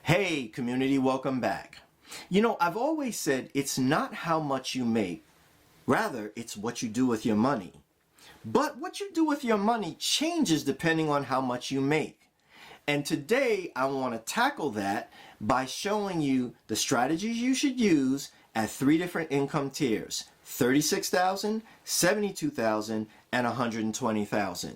Hey community, welcome back. You know, I've always said it's not how much you make, rather it's what you do with your money. But what you do with your money changes depending on how much you make. And today I want to tackle that by showing you the strategies you should use at three different income tiers: $36,000, $72,000, and $120,000.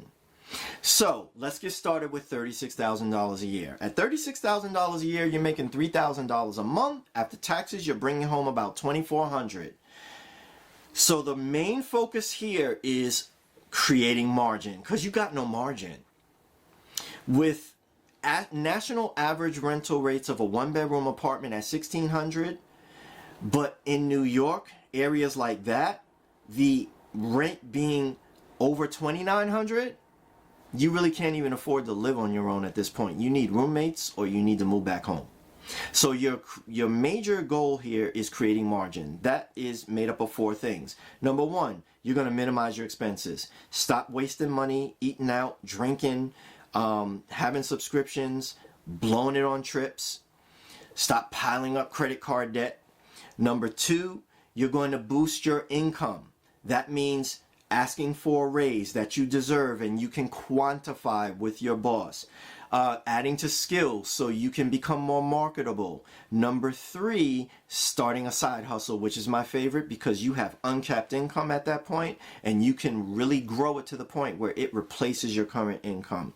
So let's get started with $36,000 a year. At $36,000 a year, you're making $3,000 a month. After taxes, you're bringing home about $2,400. So the main focus here is creating margin, because you got no margin. With national average rental rates of a one-bedroom apartment at $1,600, but in New York, areas like that, the rent being over $2,900, you really can't even afford to live on your own at this point. You need roommates or you need to move back home. So your major goal here is creating margin. That is made up of four things. Number one, you're going to minimize your expenses. Stop wasting money, eating out, drinking, having subscriptions, blowing it on trips. Stop piling up credit card debt. Number two, you're going to boost your income. That means asking for a raise that you deserve and you can quantify with your boss. Adding to skills so you can become more marketable. Number three, starting a side hustle, which is my favorite because you have uncapped income at that point and you can really grow it to the point where it replaces your current income.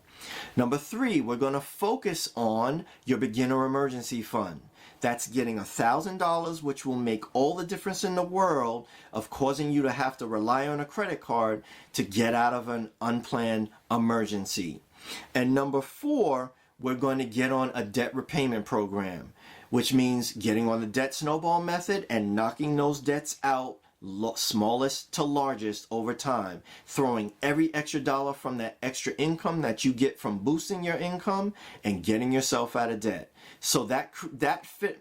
Number three, we're going to focus on your beginner emergency fund. That's getting $1,000, which will make all the difference in the world of causing you to have to rely on a credit card to get out of an unplanned emergency. And number four, we're going to get on a debt repayment program, which means getting on the debt snowball method and knocking those debts out, smallest to largest, over time, throwing every extra dollar from that extra income that you get from boosting your income and getting yourself out of debt. So that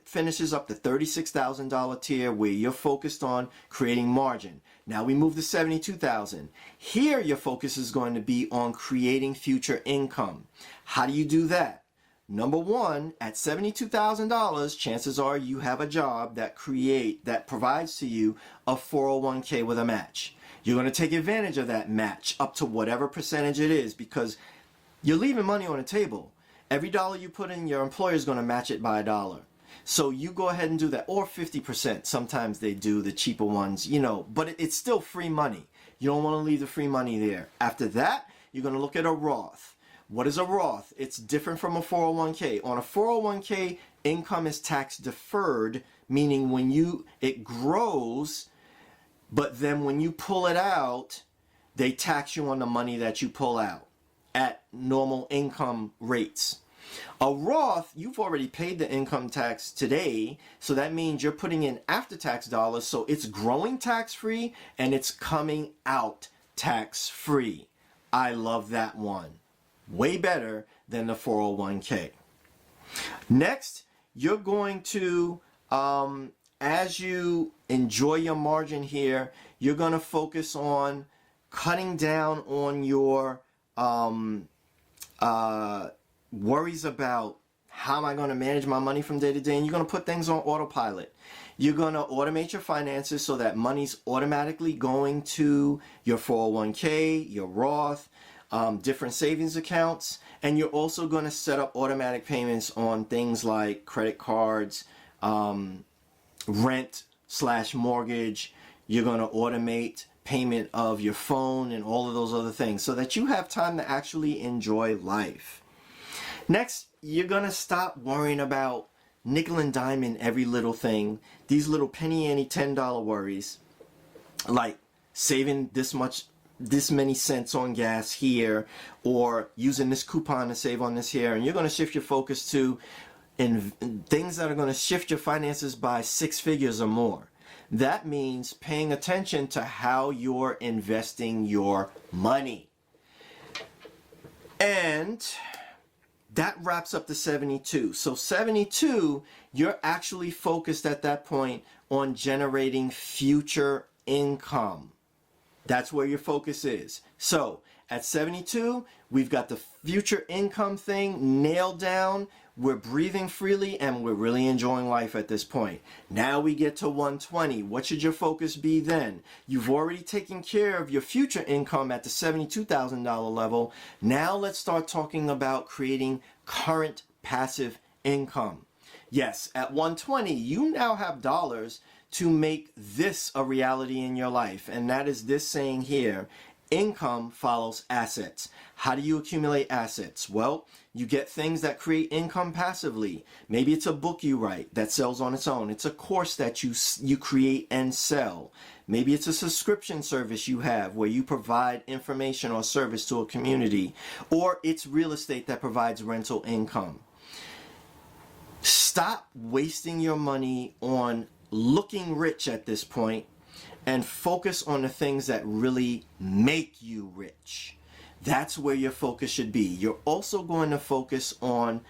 finishes up the $36,000 tier where you're focused on creating margin. Now we move to $72,000. Here your focus is going to be on creating future income. How do you do that? Number one, at $72,000, chances are you have a job that provides to you a 401k with a match. You're going to take advantage of that match up to whatever percentage it is because you're leaving money on the table. Every dollar you put in, your employer is going to match it by $1. So you go ahead and do that, or 50%. Sometimes they do the cheaper ones, but it's still free money. You don't want to leave the free money there. After that, you're going to look at a Roth. What is a Roth? It's different from a 401k. On a 401k, income is tax deferred, meaning when it grows, but then when you pull it out, they tax you on the money that you pull out at normal income rates. A Roth, you've already paid the income tax today, so that means you're putting in after-tax dollars, so it's growing tax-free and it's coming out tax-free. I love that one. Way better than the 401k. Next, you're going to, as you enjoy your margin here, you're going to focus on cutting down on your worries about how am I going to manage my money from day to day, and you're going to put things on autopilot. You're going to automate your finances so that money's automatically going to your 401k, your Roth, different savings accounts, and you're also going to set up automatic payments on things like credit cards, rent/mortgage. You're going to automate payment of your phone and all of those other things so that you have time to actually enjoy life. Next, you're going to stop worrying about nickel and dime every little thing, these little penny ante $10 worries, like saving this many cents on gas here, or using this coupon to save on this here. And you're going to shift your focus to things that are going to shift your finances by 6 figures or more. That means paying attention to how you're investing your money. And that wraps up the 72. So 72, you're actually focused at that point on generating future income. That's where your focus is. So at 72, we've got the future income thing nailed down. we're breathing freely and we're really enjoying life at this point. Now we get to 120. What should your focus be then? You've already taken care of your future income at the $72,000 level. Now let's start talking about creating current passive income. Yes, at 120, you now have dollars to make this a reality in your life. And that is this saying here: income follows assets. How do you accumulate assets? Well, you get things that create income passively. Maybe it's a book you write that sells on its own. It's a course that you create and sell. Maybe it's a subscription service you have where you provide information or service to a community. Or it's real estate that provides rental income. Stop wasting your money on looking rich at this point and focus on the things that really make you rich. That's where your focus should be. You're also going to focus on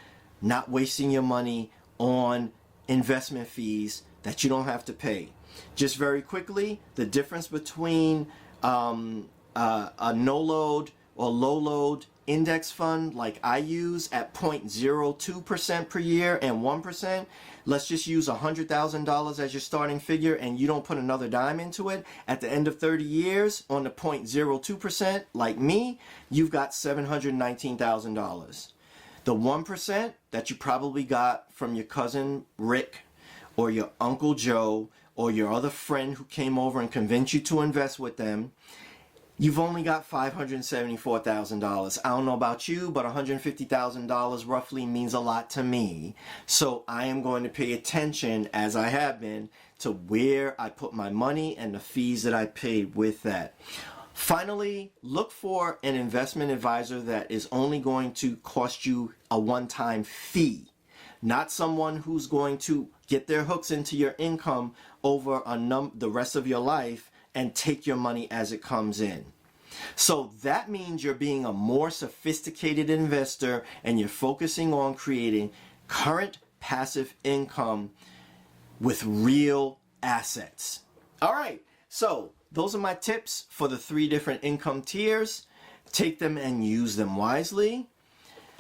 not wasting your money on investment fees that you don't have to pay. Just very quickly, the difference between a no load or low load index fund like I use at 0.02% per year and 1%, let's just use $100,000 as your starting figure and you don't put another dime into it. At the end of 30 years on the 0.02%, like me, you've got $719,000. The 1% that you probably got from your cousin Rick or your Uncle Joe or your other friend who came over and convinced you to invest with them, you've only got $574,000. I don't know about you, but $150,000 roughly means a lot to me. So I am going to pay attention, as I have been, to where I put my money and the fees that I paid with that. Finally, look for an investment advisor that is only going to cost you a one-time fee, not someone who's going to get their hooks into your income over the rest of your life and take your money as it comes in. So that means you're being a more sophisticated investor and you're focusing on creating current passive income with real assets. All right, so those are my tips for the 3 different income tiers. Take them and use them wisely.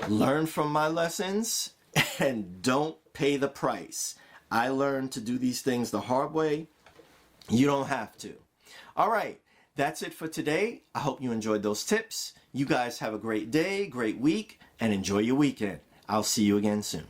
Learn from my lessons and don't pay the price. I learned to do these things the hard way. You don't have to. All right, that's it for today. I hope you enjoyed those tips. You guys have a great day, great week, and enjoy your weekend. I'll see you again soon.